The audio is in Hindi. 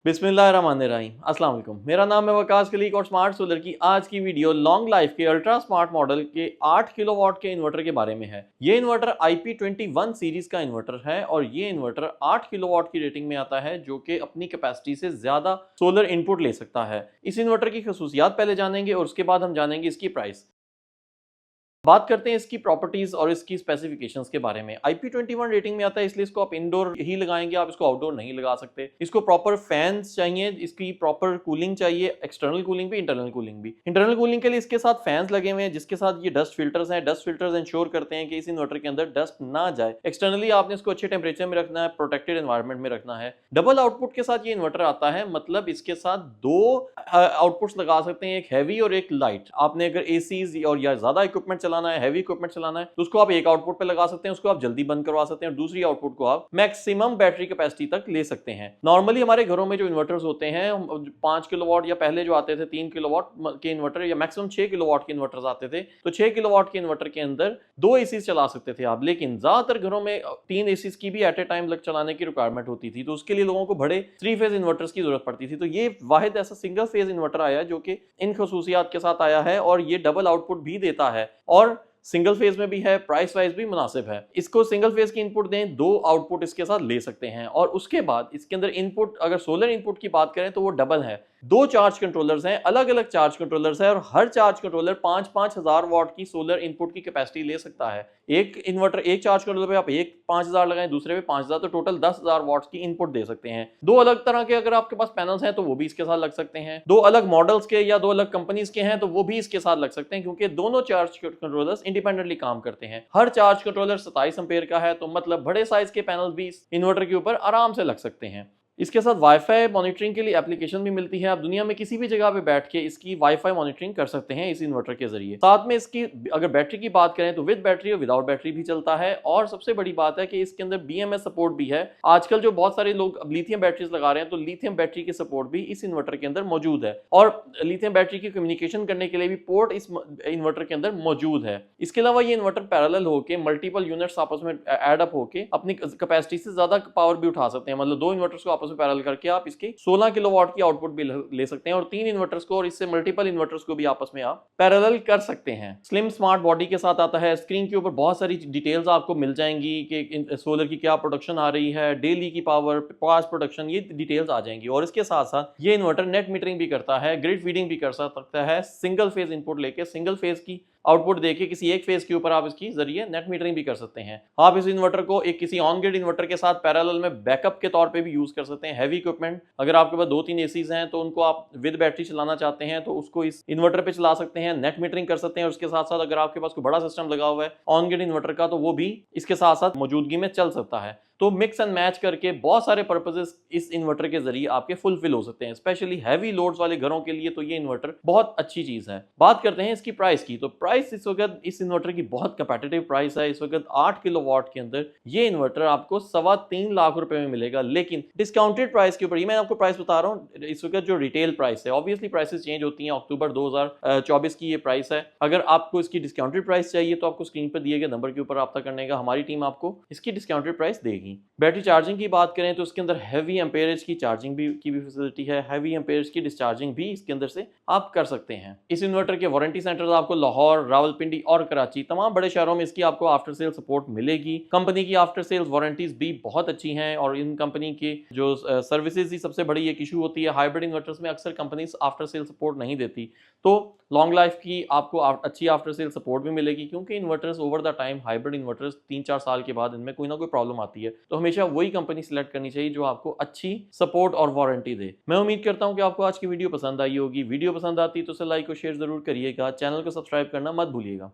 बिस्मिल्लाहिर्रहमानिर्रहीम अस्सलाम वालेकुम। मेरा नाम है वकास कलीक और स्मार्ट सोलर की आज की वीडियो लॉन्ग लाइफ के अल्ट्रा स्मार्ट मॉडल के 8 किलोवाट के इन्वर्टर के बारे में है। ये इन्वर्टर IP21 सीरीज का इन्वर्टर है और ये इन्वर्टर 8 किलोवाट की रेटिंग में आता है जो कि अपनी कैपेसिटी से ज्यादा सोलर इनपुट ले सकता है। इस इन्वर्टर की खसूसियात पहले जानेंगे और उसके बाद हम जानेंगे इसकी प्राइस। बात करते हैं इसकी प्रॉपर्टीज और इसकी स्पेसिफिकेशंस के बारे में। IP21 रेटिंग में आता है इसलिए इसको आप इंडोर ही लगाएंगे, आप इसको आउटडोर नहीं लगा सकते। इसको प्रॉपर फैंस चाहिए, इसकी प्रॉपर कूलिंग चाहिए, एक्सटर्नल कूलिंग भी इंटरनल कूलिंग भी। इंटरनल कूलिंग के लिए इसके साथ फैंस लगे हुए हैं जिसके साथ ये डस्ट फिल्टर्स हैं। डस्ट फिल्टर्स इंश्योर करते हैं कि इस इन्वर्टर के अंदर डस्ट ना जाए। एक्सटर्नली आपने इसको अच्छे टेम्परेचर में रखना है, प्रोटेक्टेड एनवायरमेंट में रखना है। डबल आउटपुट के साथ ये इन्वर्टर आता है, मतलब इसके साथ दो आउटपुट्स लगा सकते हैं, एक हैवी और एक लाइट। आपने अगर एसीज और या ज्यादा इक्विपमेंट चलाना है, हैवी इक्विपमेंट चलाना है, तो उसको आप एक आउटपुट पे लगा सकते हैं, उसको आप जल्दी बंद करवा सकते हैं और दूसरी आउटपुट को आप मैक्सिमम बैटरी कैपेसिटी तक ले सकते हैं। नॉर्मली हमारे घरों में जो इन्वर्टर्स होते हैं 5 किलोवाट या पहले जो आते थे 3 किलोवाट के इन्वर्टर या मैक्सिमम 6 किलोवाट के इन्वर्टर्स आते थे, तो 6 किलोवाट के इन्वर्टर के अंदर 2 एसी चला सकते थे आप। लेकिन ज्यादातर घरों में 3 एसी की भी एट ए टाइम लग चलाने की रिक्वायरमेंट होती थी, तो उसके लिए लोगों को बड़े 3 फेज इन्वर्टर्स की जरूरत पड़ती थी। तो ये वाहिद ऐसा सिंगल फेज इन्वर्टर आया जो कि इन खसूसियात के साथ आया है और ये डबल आउटपुट भी देता है और सिंगल फेज में भी है, प्राइस वाइज भी मुनासिब है। इसको सिंगल फेज की इनपुट दें, 2 आउटपुट इसके साथ ले सकते हैं और उसके बाद इसके अंदर इनपुट, अगर सोलर इनपुट की बात करें तो वो डबल है। 2 चार्ज कंट्रोलर्स हैं, अलग अलग चार्ज कंट्रोलर्स है और हर चार्ज कंट्रोलर 5-5 हजार वाट की सोलर इनपुट की कैपेसिटी ले सकता है। एक इन्वर्टर, एक चार्ज कंट्रोलर पे आप एक 5000 लगाएं, दूसरे पे 5000, तो टोटल 10,000 वाट की इनपुट दे सकते हैं। 2 अलग तरह के अगर आपके पास पैनल्स हैं तो वो भी इसके साथ लग सकते हैं। 2 अलग मॉडल्स के या 2 अलग कंपनीज के हैं तो वो भी इसके साथ लग सकते हैं, क्योंकि दोनों चार्ज कंट्रोलर्स इंडिपेंडेंटली काम करते हैं। हर चार्ज कंट्रोलर 27 एम्पीयर का है, तो मतलब बड़े साइज के पैनल भी इस इन्वर्टर के ऊपर आराम से लग सकते हैं। इसके साथ वाईफाई मॉनिटरिंग के लिए एप्लीकेशन भी मिलती है। आप दुनिया में किसी भी जगह पे बैठ के इसकी वाईफाई मॉनिटरिंग कर सकते हैं इस इन्वर्टर के जरिए। साथ में इसकी अगर बैटरी की बात करें तो विद बैटरी और विदाउट बैटरी भी चलता है और सबसे बड़ी बात है कि इसके अंदर BMS सपोर्ट भी है। आजकल जो बहुत सारे लोग अब लिथियम बैटरीज लगा रहे हैं, तो लिथियम बैटरी की सपोर्ट भी इस इन्वर्टर के अंदर मौजूद है और लिथियम बैटरी की कम्युनिकेशन करने के लिए भी पोर्ट इस इन्वर्टर के अंदर मौजूद है। इसके अलावा ये इन्वर्टर पैरेलल होकर मल्टीपल यूनिट्स आपस में एड अप होकर अपनी कैपेसिटी से ज्यादा पावर भी उठा सकते हैं। मतलब 2 इन्वर्टर्स को आपस में पैरेलल करके आप इसके 16 किलोवाट की आउटपुट भी ले सकते हैं और 3 इन्वर्टर्स को और इससे मल्टीपल इन्वर्टर्स को भी आपस में आप पैरेलल कर सकते हैं। स्लिम स्मार्ट बॉडी के साथ आता है। स्क्रीन के ऊपर बहुत सारी डिटेल्स आपको मिल जाएंगी कि सोलर की क्या प्रोडक्शन आ रही है, डेली की पावर, पास प्रोडक्शन, ये डिटेल्स आ जाएंगी। और इसके साथ साथ ये इन्वर्टर नेट मीटरिंग भी करता है, ग्रिड फीडिंग भी कर सकता है। सिंगल फेज इनपुट लेके सिंगल फेज की आउटपुट देके किसी एक फेज के ऊपर आप इसकी जरिए नेट मीटरिंग भी कर सकते हैं। आप इस इन्वर्टर को एक किसी ऑन ग्रिड इन्वर्टर के साथ पैरेलल में बैकअप के तौर पे भी यूज कर सकते हैं। हैवी इक्विपमेंट, अगर आपके पास 2-3 एसीज हैं तो उनको आप विद बैटरी चलाना चाहते हैं तो उसको इस इन्वर्टर पे चला सकते हैं, नेट मीटरिंग कर सकते हैं। और उसके साथ साथ अगर आपके पास कोई बड़ा सिस्टम लगा हुआ है ऑन ग्रिड इन्वर्टर का, तो वो भी इसके साथ साथ मौजूदगी में चल सकता है। तो मिक्स एंड मैच करके बहुत सारे पर्पसेस इस इन्वर्टर के जरिए आपके फुलफिल हो सकते हैं। स्पेशली हैवी लोड्स वाले घरों के लिए तो ये इन्वर्टर बहुत अच्छी चीज है। बात करते हैं इसकी प्राइस की, तो प्राइस इस वक्त इस इन्वर्टर की बहुत कंपेटिटिव प्राइस है। इस वक्त 8 किलोवाट के अंदर ये इन्वर्टर आपको 3.25 लाख रुपए में मिलेगा। लेकिन डिस्काउंटेड प्राइस के ऊपर, ये मैं आपको प्राइस बता रहा हूँ इस वक्त जो रिटेल प्राइस है, ऑब्वियसली प्राइसेस चेंज होती हैं। अक्टूबर 2024 की ये प्राइस है। अगर आपको इसकी डिस्काउंटेड प्राइस चाहिए तो आपको स्क्रीन पर दिए गए नंबर के ऊपर रब्ता करने का, हमारी टीम आपको इसकी डिस्काउंटेड प्राइस देगी। बैटरी चार्जिंग की बात करें तो इसके अंदर हैवी एम्पेरेज की चार्जिंग की भी फैसिलिटी है। हैवी एम्पेरेज की डिस्चार्जिंग भी इसके अंदर से आप कर सकते हैं। इस इन्वर्टर के वारंटी सेंटर्स आपको लाहौर, रावलपिंडी और कराची, तमाम बड़े शहरों में इसकी आपको आफ्टर सेल सपोर्ट मिलेगी। कंपनी की आफ्टर सेल्स वारंटीज भी बहुत अच्छी हैं और इन कंपनी की जो सर्विसेज की सबसे बड़ी एक इशू होती है, हाइब्रिड इन्वर्टर्स में अक्सर कंपनीज आफ्टर सेल सपोर्ट नहीं देती। तो लॉन्ग लाइफ की आपको अच्छी आफ्टर सेल सपोर्ट भी मिलेगी, क्योंकि inverters over the time, hybrid inverters 3-4 साल के बाद इनमें कोई ना कोई प्रॉब्लम आती है। तो हमेशा वही कंपनी सिलेक्ट करनी चाहिए जो आपको अच्छी सपोर्ट और वारंटी दे। मैं उम्मीद करता हूं कि आपको आज की वीडियो पसंद आई होगी। वीडियो पसंद आती तो उसे लाइक और शेयर जरूर करिएगा। चैनल को सब्सक्राइब करना मत भूलिएगा।